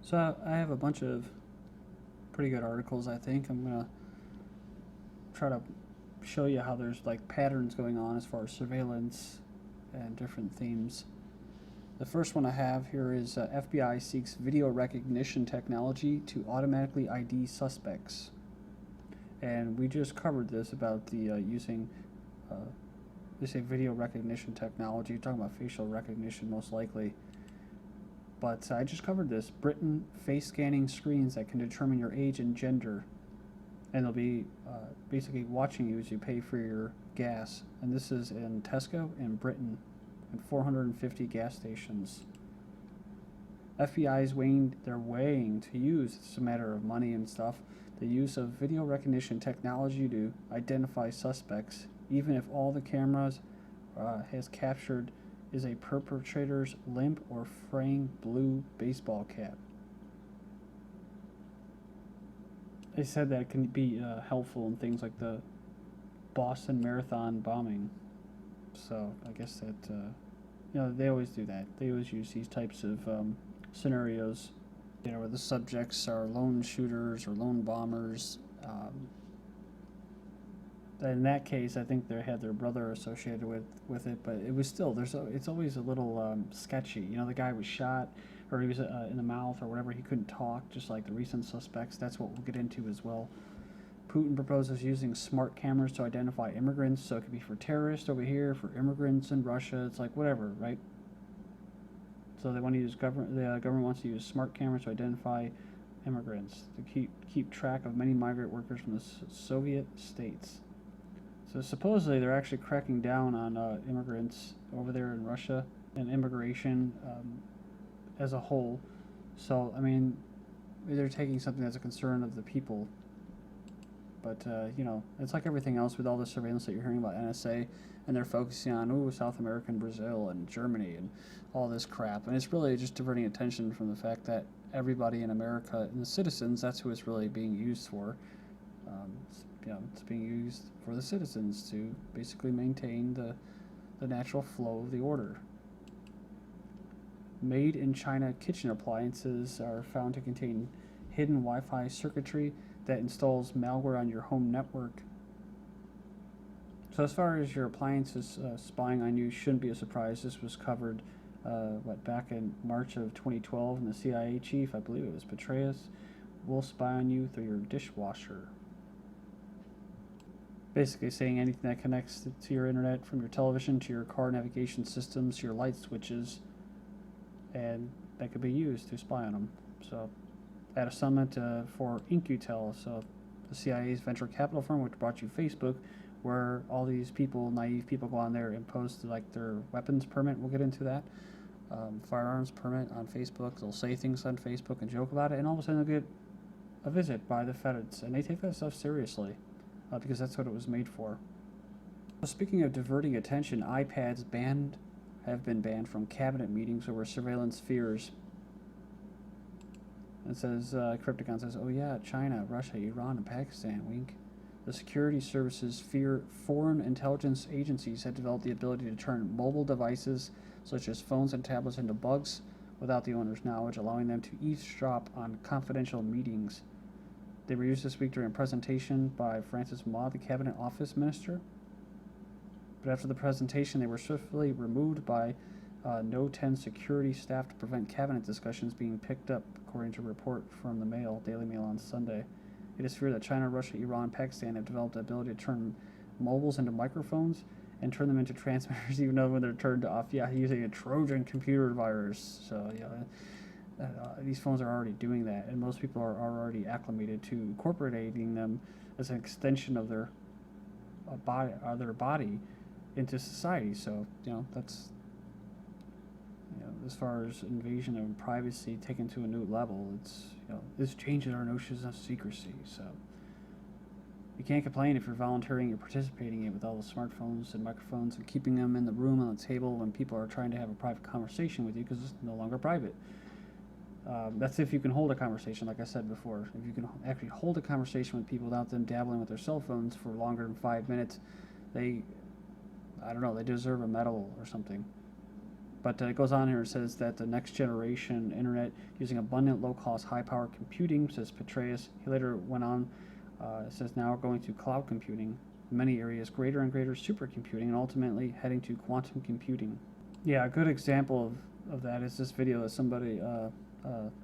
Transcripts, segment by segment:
So I have a bunch of pretty good articles. I think I'm gonna try to show you how there's like patterns going on as far as surveillance and different themes. The first one I have here is FBI seeks video recognition technology to automatically ID suspects, and we just covered this about the using uh, they say video recognition technology. You're talking about facial recognition most likely. But I just covered this. Britain face scanning screens that can determine your age and gender. And they'll be basically watching you as you pay for your gas. And this is in Tesco in Britain and 450 gas stations. FBI is they're weighing to use, it's a matter of money and stuff, the use of video recognition technology to identify suspects, even if all the cameras has captured is a perpetrator's limp or fraying blue baseball cap. They said that it can be helpful in things like the Boston Marathon bombing. So I guess that, they always do that. They always use these types of scenarios, where the subjects are lone shooters or lone bombers. In that case, I think they had their brother associated with it, but it was still it's always a little sketchy. The guy was shot, or he was in the mouth or whatever. He couldn't talk, just like the recent suspects. That's what we'll get into as well. Putin proposes using smart cameras to identify immigrants, so it could be for terrorists over here, for immigrants in Russia. It's like whatever, right? So they want to use the government wants to use smart cameras to identify immigrants to keep track of many migrant workers from the Soviet states. So supposedly they're actually cracking down on immigrants over there in Russia and immigration as a whole. So, I mean, they're taking something that's a concern of the people. But, it's like everything else with all the surveillance that you're hearing about NSA, and they're focusing on, South America and Brazil and Germany and all this crap. And it's really just diverting attention from the fact that everybody in America and the citizens, that's who it's really being used for. It's being used for the citizens to basically maintain the natural flow of the order. Made in China kitchen appliances are found to contain hidden Wi-Fi circuitry that installs malware on your home network. So as far as your appliances spying on you, shouldn't be a surprise. This was covered back in March of 2012, and the CIA chief, I believe it was Petraeus, will spy on you through your dishwasher. Basically saying anything that connects to your internet, from your television to your car navigation systems, your light switches, and that could be used to spy on them. So at a summit for InQtel, so the CIA's venture capital firm, which brought you Facebook, where all these people, naive people, go on there and post like their weapons permit. We'll get into that. Firearms permit on Facebook. They'll say things on Facebook and joke about it, and all of a sudden they'll get a visit by the feds, and they take that stuff seriously because that's what it was made for. So speaking of diverting attention, iPads have been banned from cabinet meetings over surveillance fears. It says, Crypticon says, oh yeah, China, Russia, Iran, and Pakistan, wink. The security services fear foreign intelligence agencies have developed the ability to turn mobile devices, such as phones and tablets, into bugs without the owner's knowledge, allowing them to eavesdrop on confidential meetings. They were used this week during a presentation by Francis Ma, the Cabinet Office Minister. But after the presentation, they were swiftly removed by No 10 security staff to prevent cabinet discussions being picked up, according to a report from the Daily Mail on Sunday. It is feared that China, Russia, Iran, and Pakistan have developed the ability to turn mobiles into microphones and turn them into transmitters, even though when they're turned off, using a Trojan computer virus. So, these phones are already doing that, and most people are already acclimated to incorporating them as an extension of their body into society. So, that's, as far as invasion of privacy taken to a new level, this changes our notions of secrecy. So you can't complain if you're volunteering or participating in it with all the smartphones and microphones and keeping them in the room on the table when people are trying to have a private conversation with you, because it's no longer private. That's if you can hold a conversation, like I said before. If you can actually hold a conversation with people without them dabbling with their cell phones for longer than 5 minutes, they deserve a medal or something. But it goes on here and says that the next generation internet using abundant, low-cost, high-power computing, says Petraeus. He later went on, says now we're going to cloud computing, in many areas greater and greater supercomputing, and ultimately heading to quantum computing. Yeah, a good example of that is this video that somebody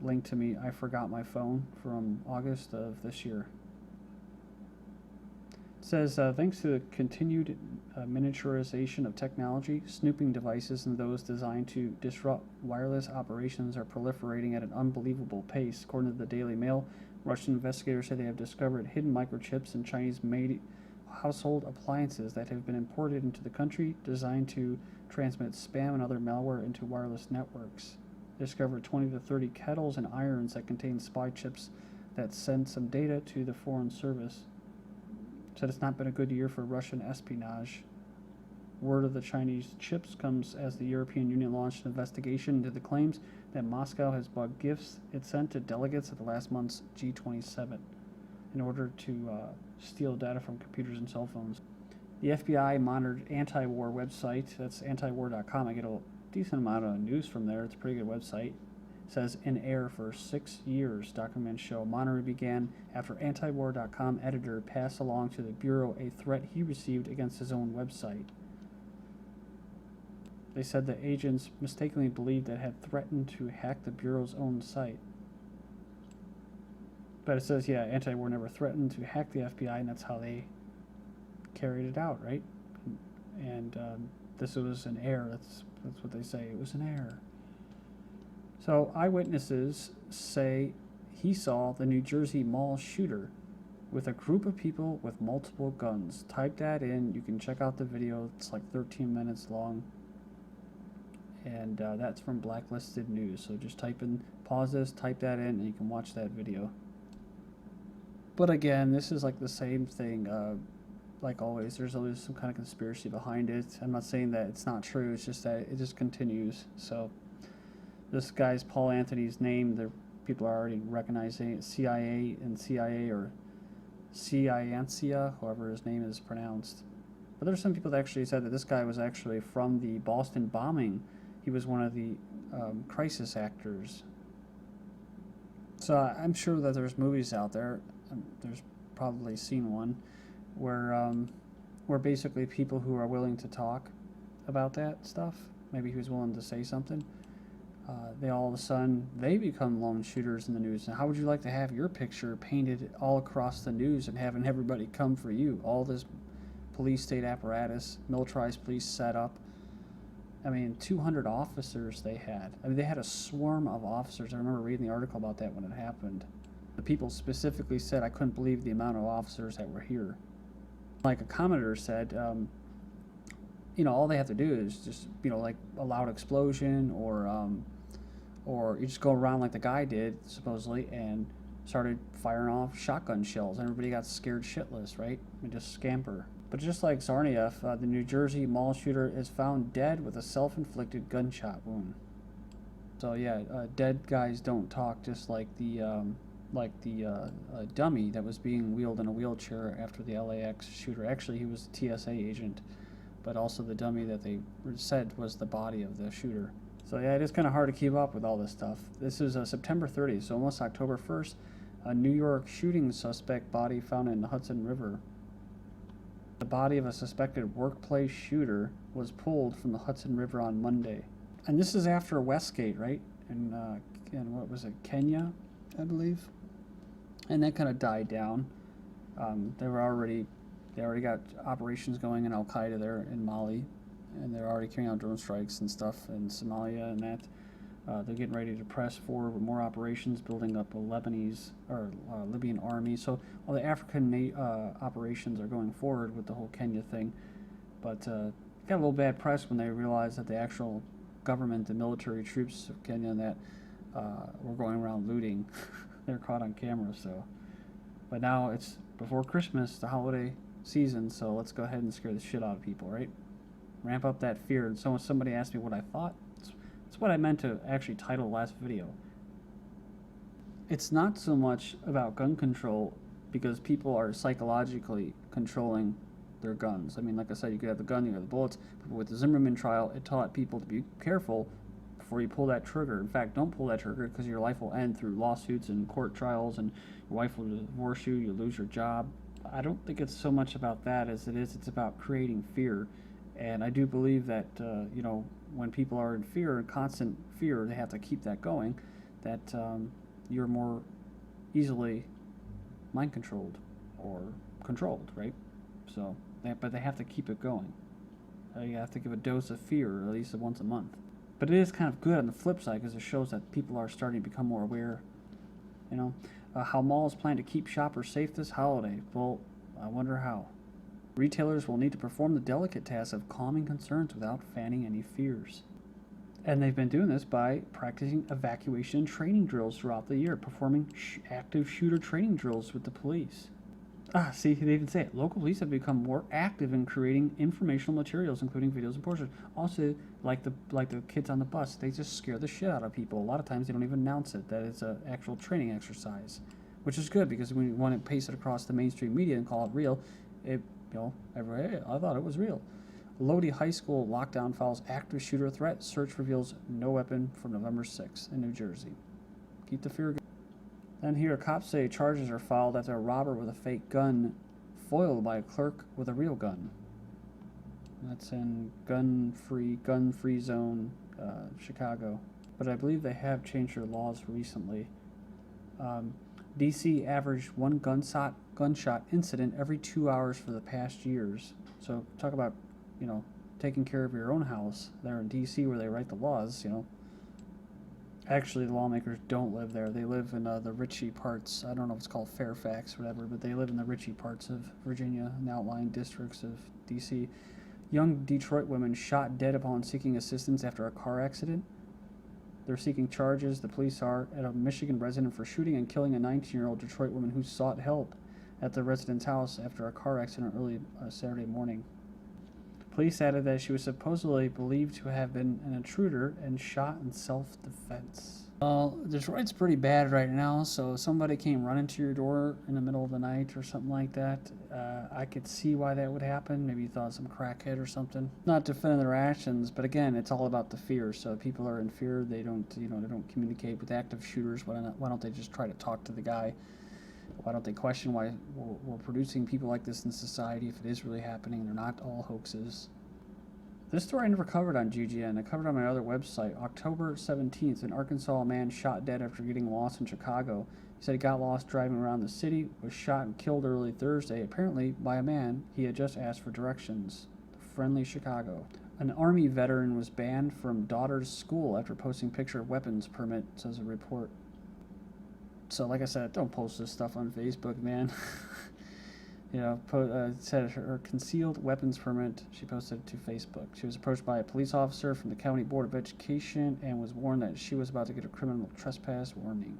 linked to me. I forgot my phone from August of this year. It says, thanks to the continued miniaturization of technology, snooping devices and those designed to disrupt wireless operations are proliferating at an unbelievable pace. According to the Daily Mail, Russian investigators say they have discovered hidden microchips in Chinese-made household appliances that have been imported into the country, designed to transmit spam and other malware into wireless networks. They discovered 20 to 30 kettles and irons that contain spy chips that send some data to the Foreign Service. Said it's not been a good year for Russian espionage. Word of the Chinese chips comes as the European Union launched an investigation into the claims that Moscow has bought gifts it sent to delegates at the last month's G27 in order to steal data from computers and cell phones. The FBI monitored anti-war website, that's antiwar.com. I get a decent amount of news from there. It's a pretty good website. It says, in air for 6 years, documents show monitoring began after antiwar.com editor passed along to the Bureau a threat he received against his own website. They said the agents mistakenly believed it had threatened to hack the Bureau's own site. But it says, yeah, anti-war never threatened to hack the FBI, and that's how they carried it out, right? And this was an error. That's what they say. It was an error. So eyewitnesses say he saw the New Jersey mall shooter with a group of people with multiple guns. Type that in. You can check out the video. It's like 13 minutes long. And that's from Blacklisted News. So just pause this, type that in, and you can watch that video. But again, this is like the same thing. Like always, there's always some kind of conspiracy behind it. I'm not saying that it's not true. It's just that it just continues. So this guy's Paul Anthony's name, people are already recognizing it. CIA or Ciancia, however his name is pronounced. But there's some people that actually said that this guy was actually from the Boston bombing. He was one of the crisis actors. So I'm sure that there's movies out there. There's probably seen one where basically people who are willing to talk about that stuff, maybe he was willing to say something, they all of a sudden they become lone shooters in the news. And how would you like to have your picture painted all across the news and having everybody come for you? All this police state apparatus, militarized police set up. I mean, 200 officers they had. I mean, they had a swarm of officers. I remember reading the article about that when it happened. The people specifically said, I couldn't believe the amount of officers that were here. Like a commenter said, all they have to do is just, like a loud explosion or you just go around like the guy did, supposedly, and started firing off shotgun shells. And everybody got scared shitless, right? And just scamper. But just like Zarniev, the New Jersey mall shooter is found dead with a self-inflicted gunshot wound. So yeah, dead guys don't talk, just like the dummy that was being wheeled in a wheelchair after the LAX shooter. Actually, he was a TSA agent, but also the dummy that they said was the body of the shooter. So yeah, it is kind of hard to keep up with all this stuff. This is September 30th, so almost October 1st. A New York shooting suspect body found in the Hudson River. The body of a suspected workplace shooter was pulled from the Hudson River on Monday. And this is after Westgate, right? In what was it, Kenya, I believe? And that kind of died down. They already got operations going in Al-Qaeda there in Mali, and they're already carrying out drone strikes and stuff in Somalia and that. They're getting ready to press forward with more operations, building up a Libyan army. So all the African operations are going forward with the whole Kenya thing. But got a little bad press when they realized that the actual government, the military troops of Kenya, that were going around looting. They're caught on camera. So, but now it's before Christmas, the holiday season. So let's go ahead and scare the shit out of people, right? Ramp up that fear. And so when somebody asked me what I thought, it's what I meant to actually title the last video. It's not so much about gun control, because people are psychologically controlling their guns. I mean, like I said, you could have the gun, you have the bullets, but with the Zimmerman trial, it taught people to be careful before you pull that trigger. In fact, don't pull that trigger because your life will end through lawsuits and court trials, and your wife will divorce you, you'll lose your job. I don't think it's so much about that as it's about creating fear. And I do believe that, when people are in fear, in constant fear, they have to keep that going, that you're more easily mind controlled or controlled, right? So, but they have to keep it going. You have to give a dose of fear at least once a month. But it is kind of good on the flip side because it shows that people are starting to become more aware. How malls plan to keep shoppers safe this holiday. Well, I wonder how. Retailers will need to perform the delicate task of calming concerns without fanning any fears. And they've been doing this by practicing evacuation training drills throughout the year, performing active shooter training drills with the police. See, they even say it. Local police have become more active in creating informational materials, including videos and posters. Also, like the kids on the bus, they just scare the shit out of people. A lot of times they don't even announce it, that it's an actual training exercise, which is good because when you want to paste it across the mainstream media and call it real, hey, I thought it was real. Lodi High School lockdown follows active shooter threat. Search reveals no weapon from November 6th in New Jersey. Keep the fear going. Then here, cops say charges are filed after a robber with a fake gun foiled by a clerk with a real gun. That's in gun-free zone, Chicago. But I believe they have changed their laws recently. D.C. averaged one gunshot incident every 2 hours for the past years. So talk about, taking care of your own house there in D.C. where they write the laws, Actually, the lawmakers don't live there. They live in the Ritchie parts. I don't know if it's called Fairfax or whatever, but they live in the Ritchie parts of Virginia and outlying districts of D.C. Young Detroit women shot dead upon seeking assistance after a car accident. They're seeking charges, the police are, at a Michigan resident for shooting and killing a 19-year-old Detroit woman who sought help at the resident's house after a car accident early Saturday morning. Police added that she was supposedly believed to have been an intruder and shot in self-defense. Well, Detroit's pretty bad right now, so if somebody came running to your door in the middle of the night or something like that, I could see why that would happen. Maybe you thought some crackhead or something. Not defending their actions, but again, it's all about the fear. So if people are in fear, they don't communicate with active shooters. Why don't they just try to talk to the guy? Why don't they question why we're producing people like this in society if it is really happening? They're not all hoaxes. This story I never covered on GGN. I covered on my other website. October 17th, in Arkansas, a man shot dead after getting lost in Chicago. He said he got lost driving around the city, was shot and killed early Thursday, apparently by a man he had just asked for directions. Friendly Chicago. An Army veteran was banned from daughter's school after posting picture of weapons permit, says a report. So, like I said, don't post this stuff on Facebook, man. It said her concealed weapons permit, she posted it to Facebook. She was approached by a police officer from the County Board of Education and was warned that she was about to get a criminal trespass warning.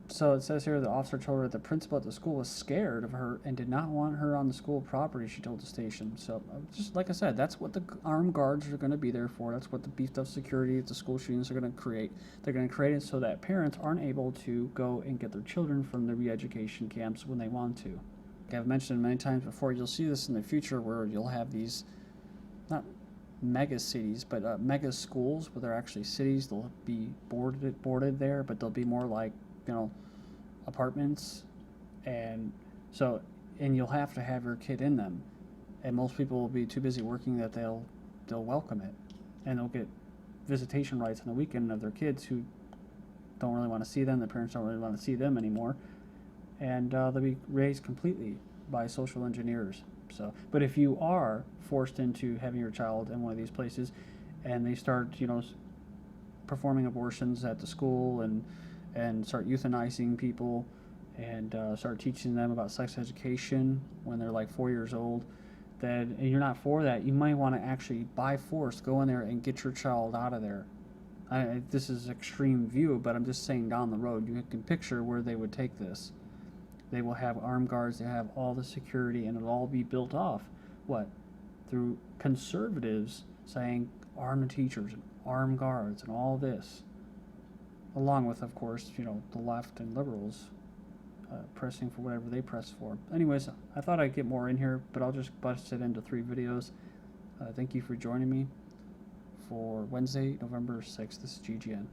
So it says here the officer told her that the principal at the school was scared of her and did not want her on the school property, she told the station. So just like I said, that's what the armed guards are going to be there for. That's what the beefed up security at the school shootings are going to create. They're going to create it so that parents aren't able to go and get their children from the re-education camps when they want to. Like I've mentioned many times before, you'll see this in the future where you'll have these, not mega cities, but mega schools where they're actually cities. They'll be boarded there, but they'll be more like, apartments, and you'll have to have your kid in them, and most people will be too busy working that they'll welcome it, and they'll get visitation rights on the weekend of their kids who don't really want to see them. The parents don't really want to see them anymore, and they'll be raised completely by social engineers. So, but if you are forced into having your child in one of these places, and they start performing abortions at the school and start euthanizing people and start teaching them about sex education when they're like 4 years old, and you're not for that, you might want to actually, by force, go in there and get your child out of there. This is extreme view, but I'm just saying down the road, you can picture where they would take this. They will have armed guards, they have all the security, and it'll all be built off. What? Through conservatives saying arm the teachers and armed guards and all this. Along with, of course, the left and liberals pressing for whatever they press for. Anyways, I thought I'd get more in here, but I'll just bust it into 3 videos. Thank you for joining me for Wednesday, November 6th. This is GGN.